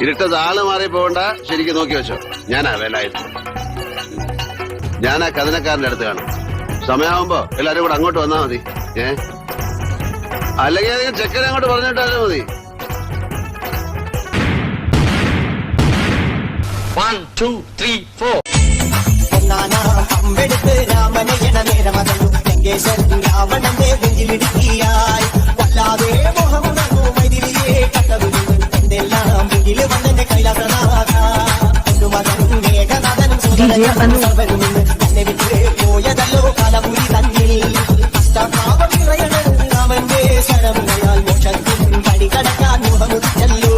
ഇരുട്ടത് ആള് മാറി പോകണ്ട, ശരിക്കും നോക്കി വെച്ചോ. ഞാനാ വേലായത്. ഞാനാ കഥനക്കാരന്റെ അടുത്ത് കാണും. സമയമാകുമ്പോ എല്ലാരും കൂടെ അങ്ങോട്ട് വന്നാ മതി. അല്ലെങ്കിൽ അധികം ചെക്കനെ അങ്ങോട്ട് പറഞ്ഞിട്ടാലും മതി. 1 2 3 4 അമ്പെടുത്ത് രാമനയണ നേരമകന്നു ലങ്കേശ്വരൻ രാവണന്റെ നെഞ്ചിലിടുക്കിയായി വല്ലാതെ മോഹമുണർന്നു മൈതിരിയെ കട്ടവിടുന്നു എന്തെല്ലാം മുന്നില് വന്നെ കൈലാസനാഥ മകനും മേഘനാഥനും സർവനും തന്നെ വിട്ട് പോയതല്ലോ കാലപുരി തന്നിൽ അഷ്ടാഭാവം നിറയണം രാമന്റെ ശരമുനയാൽ മോക്ഷത്തിൻ പടി കടക്കാൻ മോഹമുച്ചല്ലോ.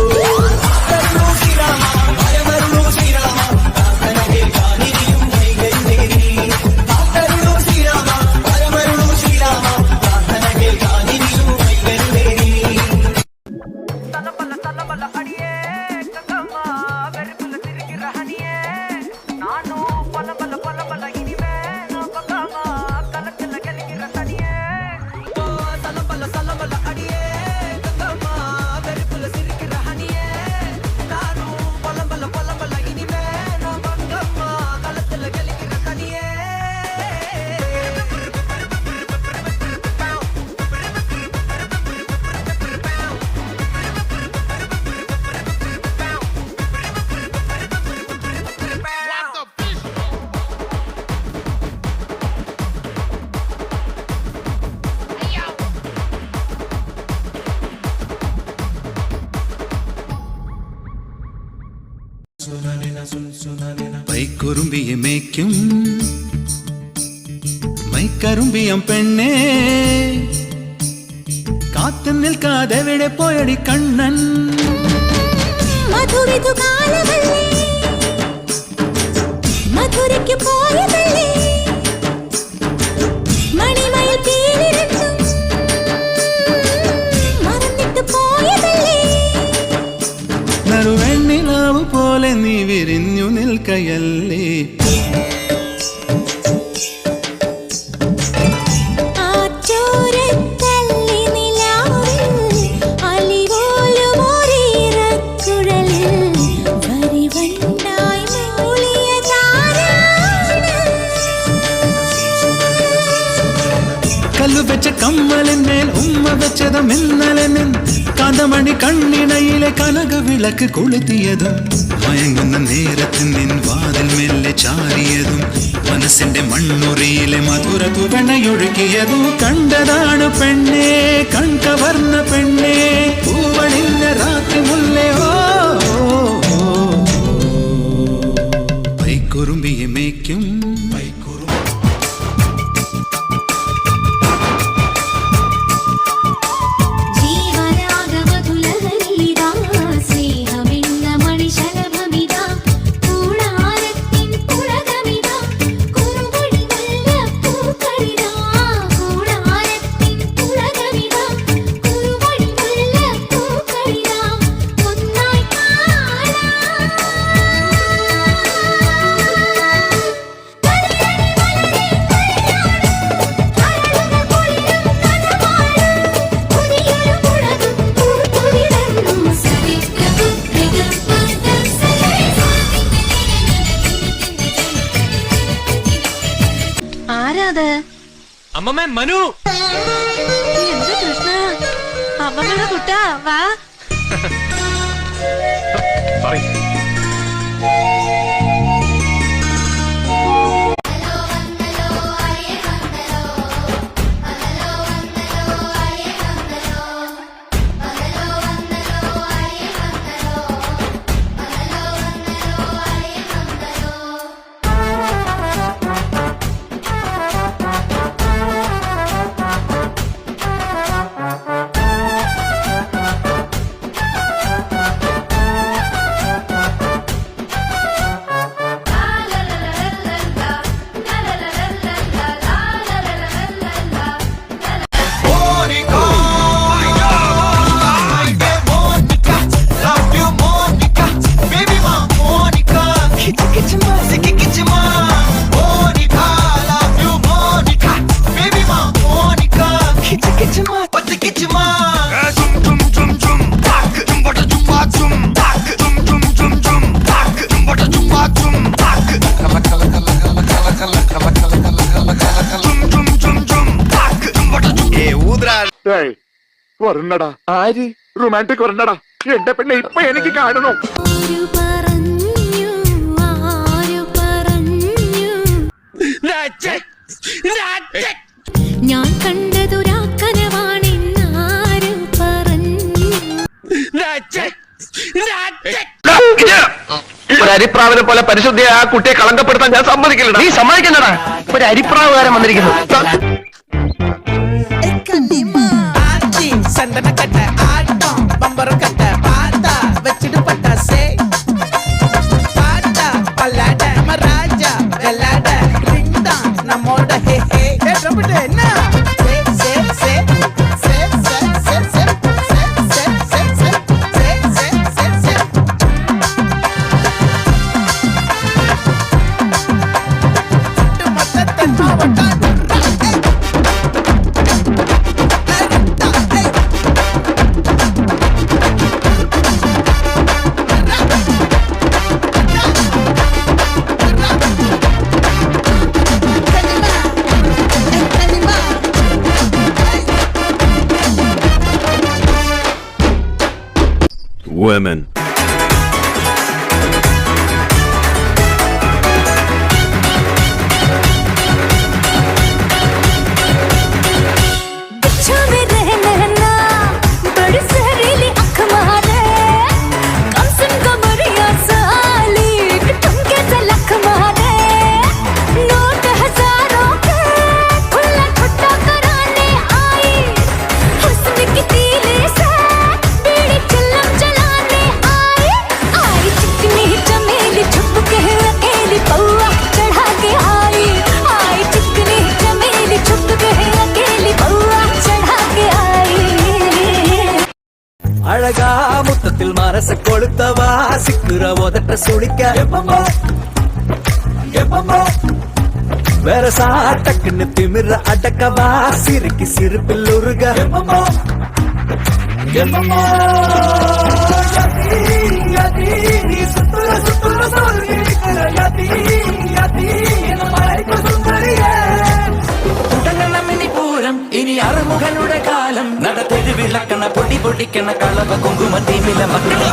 പൈക്കുറുമ്പിയെ മേയ്ക്കും മൈക്കറുമ്പിയം പെണ്ണേ, കാത്തു നിൽക്കാതെ എവിടെ പോയടി കണ്ണൻ. മധുരയ്ക്ക് പോയതല്ലേ മണിമയിൽ പേരിരണ്ടും മറന്നിട്ട് പോയതല്ലേ. നറുവെണ്ണിലാവ് പോലെ നീ വിരിഞ്ഞു നിൽക്കയല്ലേ. കല്ലു വെച്ച കമ്മലിന്മേൽ ഉമ്മ വെച്ചതും ഇന്നലെ നിൻ കാന്തമണി കണ്ണിണയിലെ കനക വിളക്ക് കൊളുത്തിയതും മയങ്ങുന്ന നേരത്തിൽ നിൻ വാതിൽ മെല്ലെ ചാരിയതും മനസ്സിന്റെ മണ്ണുറിയിലെ മധുര തുവണയൊഴുകിയതും കണ്ടതാണ് പെണ്ണേ, കൺകവർന്ന പെണ്ണേ, പൂവണിഞ്ഞ രാത്രി മുല്ലേ. പൈക്കുറുമ്പിയെ മേയ്ക്കും അമ്മമ്മ മനു. എന്താ കൃഷ്ണ, അമ്മമ്മയുടെ കുട്ടാ വാ. വരണടാ ആര് റൊമാൻറ്റിക് വരണടാ എന്റെ പെണ്ണെ ഇപ്പൊ എനിക്ക് കാണണം. ഞാൻ കണ്ടതൊരാക്കനവാണെന്നാരു പറഞ്ഞു. ഒരു അരിപ്രാവിനെ പോലെ പരിശുദ്ധിയെ ആ കുട്ടിയെ കളങ്കപ്പെടുത്താൻ ഞാൻ സമ്മതിക്കില്ല. നീ സമ്മതിക്കണ്ടടാ. ഒരു അരിപ്രാവുകാരൻ വന്നിരിക്കുന്നു. சந்தனக்கட்ட ஆட்டம் பம்பரம் கட்ட பாத்தா வச்சிட்டு பட்டாசே பாட்டா பல்லாட நம்ம ராஜா வெள்ளாட ரிங் தான் நம்மோட ஹே ஹே ரபிட்டு என்ன சே சே சே சே சே சே சே சே சே சே சே சே சே சே சுட்டு மொத்தத்தை மாவட்டம் Women. अच्छा में रहना बड़ी सहरीली अख मारे कम सुन कमरिया साली ठुमके से लख मारे नोट हजारों के खुला ठुट्टा कराने आई हुस्न की तीली से बीड़ी चिल्लम जलाने आई आई चिकनी चमेली छुप के अकेली पौआ चढ़ा के आई चिकनी चमेली छुप के अकेली पौआ चढ़ा के आई அழகா முத்தத்தில் மரச கொளுத்தவா சிக்குற உதட்ட சுழிக்க எப்பமோ எப்பமோ வேற சாட்டக்குன்னு திமிர அடக்கவா சிறுக்கி சிறுப்பில் உருக எப்பமோ எப்பமோ யதி நீ சுத்துற சுத்துற சொல்லி யதி யதி என்ன மறைக்க சுந்தரியே പൂരം ഇനി അറുമുഖനുടെ കാലം നടത്തെരുവിളക്കണ പൊടി പൊടിക്കണ കളവ കുങ്കുമ തീമില മക്കളെ